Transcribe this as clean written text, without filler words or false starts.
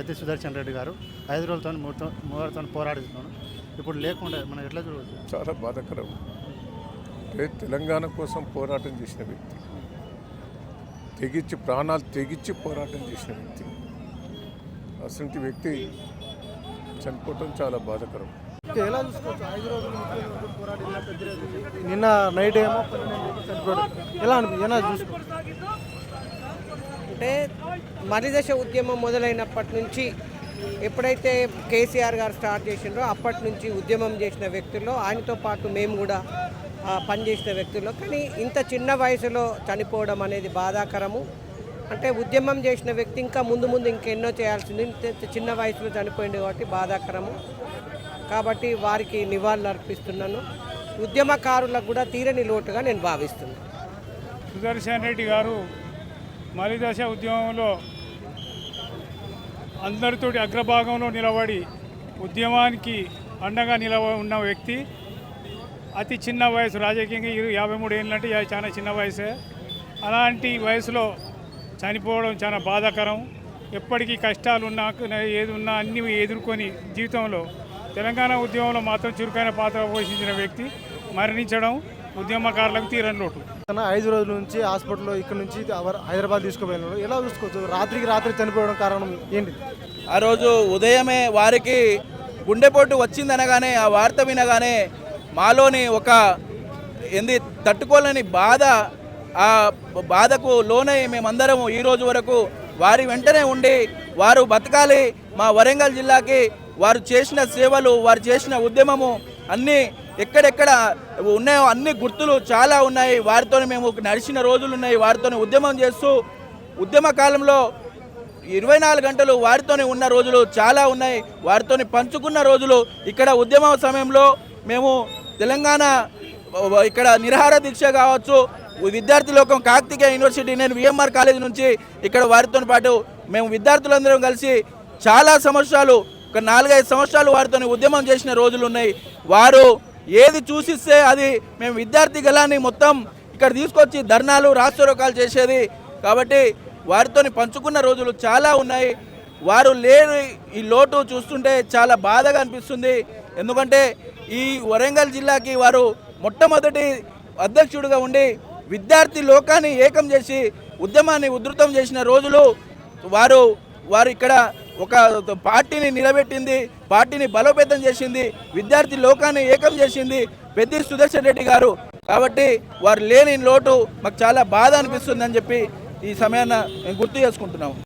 అయితే సుదర్శన్ రెడ్డి గారు 5 రోజులతో మూడుతో పోరాడుతున్నాను. ఇప్పుడు లేకుండా మనం ఎట్లా చూడవచ్చు? చాలా బాధాకరం. తెలంగాణ కోసం పోరాటం చేసిన వ్యక్తి, తెగించి ప్రాణాలు తెగించి పోరాటం చేసిన వ్యక్తి, అసంటి వ్యక్తి చనిపోవటం చాలా బాధాకరం. ఎలా చూసుకోవచ్చు? 5 రోజులు నిన్న నైట్ ఏమో చనిపోయాడు. ఎలా చూసుకోవచ్చు? అంటే మలిదశ ఉద్యమం మొదలైనప్పటి నుంచి ఎప్పుడైతే కేసీఆర్ గారు స్టార్ట్ చేసిండ్రో అప్పటి నుంచి ఉద్యమం చేసిన వ్యక్తుల్లో ఆయనతో పాటు మేము కూడా పనిచేసిన వ్యక్తుల్లో, కానీ ఇంత చిన్న వయసులో చనిపోవడం అనేది బాధాకరము. అంటే ఉద్యమం చేసిన వ్యక్తి ఇంకా ముందు ఇంకెన్నో చేయాల్సింది, ఇంత చిన్న వయసులో చనిపోయింది కాబట్టి బాధాకరము. కాబట్టి వారికి నివాళులు అర్పిస్తున్నాను. ఉద్యమకారులకు కూడా తీరని లోటుగా నేను భావిస్తున్నాను. సుదర్శన్ రెడ్డి గారు మలిదశ ఉద్యమంలో అందరితోటి అగ్రభాగంలో నిలబడి ఉద్యమానికి అండగా ఉన్న వ్యక్తి. అతి చిన్న వయసు, రాజకీయంగా 53 ఏళ్ళు అంటే చాలా చిన్న వయసే. అలాంటి వయసులో చనిపోవడం చాలా బాధాకరం. ఎప్పటికీ కష్టాలు ఉన్నా ఏది ఉన్నా అన్నీ ఎదుర్కొని జీవితంలో తెలంగాణ ఉద్యమంలో మాత్రం చురుకైన పాత్ర పోషించిన వ్యక్తి మరణించడం ఉద్యమకారులకు తీరని లోటు. 5 రోజుల నుంచి హాస్పిటల్లో ఇక్కడ నుంచి హైదరాబాద్ తీసుకుపోయినాడు. ఎలా చూసుకోవచ్చు? రాత్రి చనిపోవడం కారణం ఏంటి? ఆ రోజు ఉదయమే వారికి గుండెపోటు వచ్చిందనగానే ఆ వార్త వినగానే మాలోని ఒక తట్టుకోలేని బాధ, ఆ బాధకు లోనై మేమందరము ఈరోజు వరకు వారి వెంటనే ఉండి వారు బతకాలి, మా వరంగల్ జిల్లాకి వారు చేసిన సేవలు, వారు చేసిన ఉద్యమము అన్నీ ఎక్కడెక్కడ ఉన్నాయో అన్ని గుర్తులు చాలా ఉన్నాయి. వారితో మేము నడిచిన రోజులు ఉన్నాయి. వారితో ఉద్యమం చేస్తూ ఉద్యమ కాలంలో 24 గంటలు వారితోనే ఉన్న రోజులు చాలా ఉన్నాయి. వారితో పంచుకున్న రోజులు. ఇక్కడ ఉద్యమ సమయంలో మేము తెలంగాణ ఇక్కడ నిరాహార దీక్ష కావచ్చు, విద్యార్థి లోకం కాకతీయ యూనివర్సిటీ, నేను విఎంఆర్ కాలేజ్ నుంచి ఇక్కడ వారితో పాటు మేము విద్యార్థులందరం కలిసి చాలా సంవత్సరాలు, ఒక 4-5 సంవత్సరాలు వారితో ఉద్యమం చేసిన రోజులు ఉన్నాయి. వారు ఏది చూసిస్తే అది మేము విద్యార్థి గలాన్ని మొత్తం ఇక్కడ తీసుకొచ్చి ధర్నాలు, రాస్తారోకాలు చేసేది. కాబట్టి వారితో పంచుకున్న రోజులు చాలా ఉన్నాయి. వారు లేని ఈ లోటు చూస్తుంటే చాలా బాధగా అనిపిస్తుంది. ఎందుకంటే ఈ వరంగల్ జిల్లాకి వారు మొట్టమొదటి అధ్యక్షుడిగా ఉండి విద్యార్థి లోకాన్ని ఏకం చేసి ఉద్యమాన్ని ఉధృతం చేసిన రోజులు. వారు ఇక్కడ ఒక పార్టీని నిలబెట్టింది, పార్టీని బలోపేతం చేసింది, విద్యార్థి లోకాన్ని ఏకం చేసింది పెద్ది సుదర్శన్ రెడ్డి గారు. కాబట్టి వారు లేని లోటు మాకు చాలా బాధ అనిపిస్తుందని చెప్పి ఈ సమయాన్ని మేము గుర్తు చేసుకుంటున్నాము.